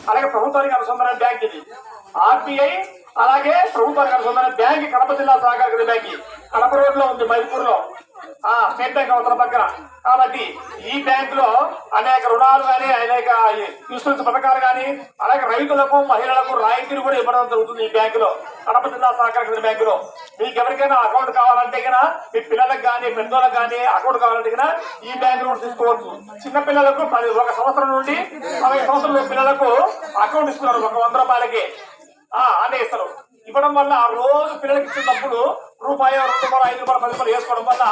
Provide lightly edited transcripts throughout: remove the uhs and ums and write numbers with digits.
అలాగే ప్రభుత్వానికి అనుసంధాన బ్యాంక్ ఇది ఆర్బీఐ. అలాగే ప్రభుత్వానికి అనుసంధాన బ్యాంక్ కడప జిల్లా సహకార బ్యాంక్ కడప రోడ్ లో ఉంది, మైపూర్ లో స్టేట్ బ్యాంక్ అవతల పక్కన. కాబట్టి ఈ బ్యాంక్ లో అనేక రుణాలు కానీ అనేక ఇన్సూరెన్స్ పథకాలు కానీ అలాగే రైతులకు మహిళలకు రాయితీలు కూడా ఇవ్వడం జరుగుతుంది ఈ బ్యాంకు లో, కడప జిల్లా సహకార బ్యాంకు లో. మీకు ఎవరికైనా అకౌంట్ కావాలంటే కన్నా మీ పిల్లలకు కానీ పెద్దోళ్ళకి కానీ అకౌంట్ కావాలంటే కన్నా ఈ బ్యాంకు లో తీసుకోవచ్చు. చిన్న పిల్లలకు 1 సంవత్సరం నుండి 10 సంవత్సరాల పిల్లలకు అకౌంట్ ఇస్తున్నారు 100 రూపాయలకి అంటే ఇస్తారు. ఇవ్వడం వల్ల రోజు పిల్లలకి ఇచ్చినప్పుడు రూపాయి 2 రూపాయలు 5 రూపాయలు 10 రూపాయలు వేసుకోవడం వల్ల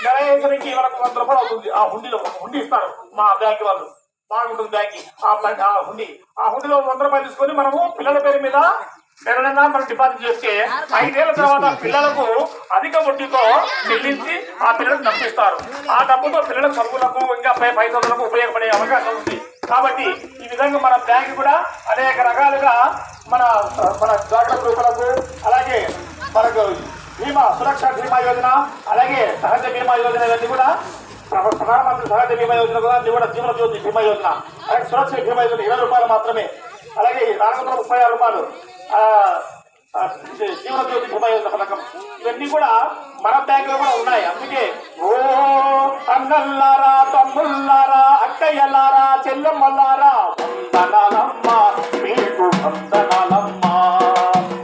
నెల వేసరికి వాళ్ళకు 100 రూపాయలు అవుతుంది. ఆ హుండీలో హుండీ ఇస్తారు మా బ్యాంక్ వాళ్ళు, బాగుంటుంది బ్యాంక్. ఆ హుండీలో 100 రూపాయలు తీసుకొని మనము పిల్లల పేరు మీద నెలనైనా మనం డిపాజిట్ చేస్తే 5 ఏళ్ల తర్వాత పిల్లలకు అధిక వడ్డీతో చెల్లించి ఆ పిల్లలకు డబ్బిస్తారు. ఆ డబ్బుతో పిల్లల చదువులకు ఇంకా పై చదువులకు ఉపయోగపడే అవకాశం ఉంది. కాబట్టి ఈ విధంగా మన బ్యాంకు కూడా అనేక రకాలుగా మన జాగ్రత్త గ్రూపులకు అలాగే మనకు బీమా సురక్ష బీమా యోజన అలాగే సహజ బీమా యోజన ఇవన్నీ కూడా ప్రధానమంత్రి సహజ బీమా యోజన కూడా అన్ని కూడా జీవన జ్యోతి బీమా యోజన అలాగే సురక్ష బీమా యోజన 20 రూపాయలు మాత్రమే. అలాగే 436 రూపాయలు జీవన జ్యోతి బీమా యోజన పథకం ఇవన్నీ కూడా మన బ్యాంకులో కూడా ఉన్నాయి. అందుకే ఓ అన్నల్లారా తమ్ముళ్ళారా అక్కయ్యలారా చెల్లెమ్మలారా వందనాలమ్మ మీకు వందనాలమ్మ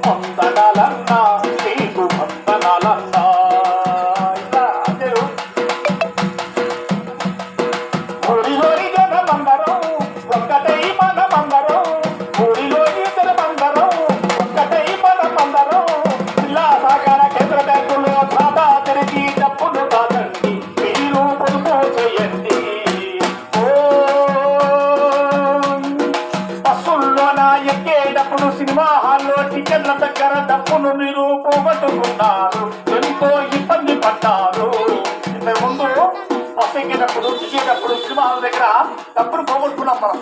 వందనాలన్న మీకు వందనాలన్న. ఊరిలోని జనమందరం ఒక్కటై మనమందరం, ఊరిలోని జనమందరం ఒక్కటై మనమందరం. జిల్లా సహకార కేంద్ర బ్యాంకులో ఖాతా తెరిచి డబ్బులు దాచండి, మీరు పొదుపు చేయండి. బస్సుల్లోన ఎక్కేటప్పుడు సినిమా హాల్లో టికెట్ల దగ్గర డబ్బును మీరు పోగొట్టుకున్నారు, ఎంతో ఇబ్బంది పడ్డారు. ఇంతకుముందు బస్సు ఎక్కేటప్పుడు దిగేటప్పుడు సినిమా హాల్ దగ్గర డబ్బులు పోగొట్టుకున్నాం మనం.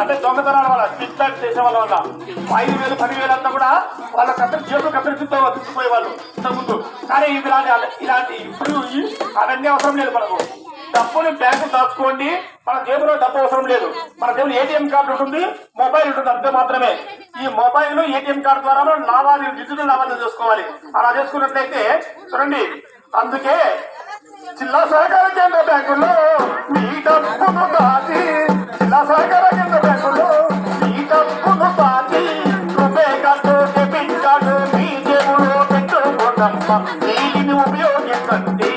అంటే దొంగతనాల వల్ల టికెట్ చేసే వాళ్ళ వల్ల 5,000 10,000 అంతా కూడా వాళ్ళ జేబులు కత్తిరితో తీసుకుపోయేవాళ్ళు ఇంతకుముందు. కానీ ఇలాంటి ఇప్పుడు అవన్నీ అవసరం లేదు. మనకు డబ్బుని బ్యాంకు దాచుకోండి, మన జేబులో డబ్బు అవసరం లేదు. మన జేబులో ఏటీఎం కార్డు ఉంటుంది, మొబైల్ ఉంటుంది, అంతే మాత్రమే. ఈ మొబైల్ ఏటీఎం కార్డు ద్వారా మనం డిజిటల్ లావాదేవీలు చేసుకోవాలి. అలా చేసుకున్నట్లయితే చూడండి. అందుకే జిల్లా సహకార కేంద్ర బ్యాంకుల్లో మీ డబ్బును దాచి, జిల్లా సహకార కేంద్ర బ్యాంకుల్లో మీ డబ్బును దాచి రూపే కార్డు డెబిట్ కార్డు మీ జేబులో పెట్టుకోదమ్మా, వీటిని ఉపయోగించండి.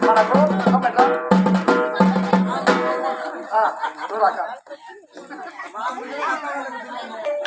మనకు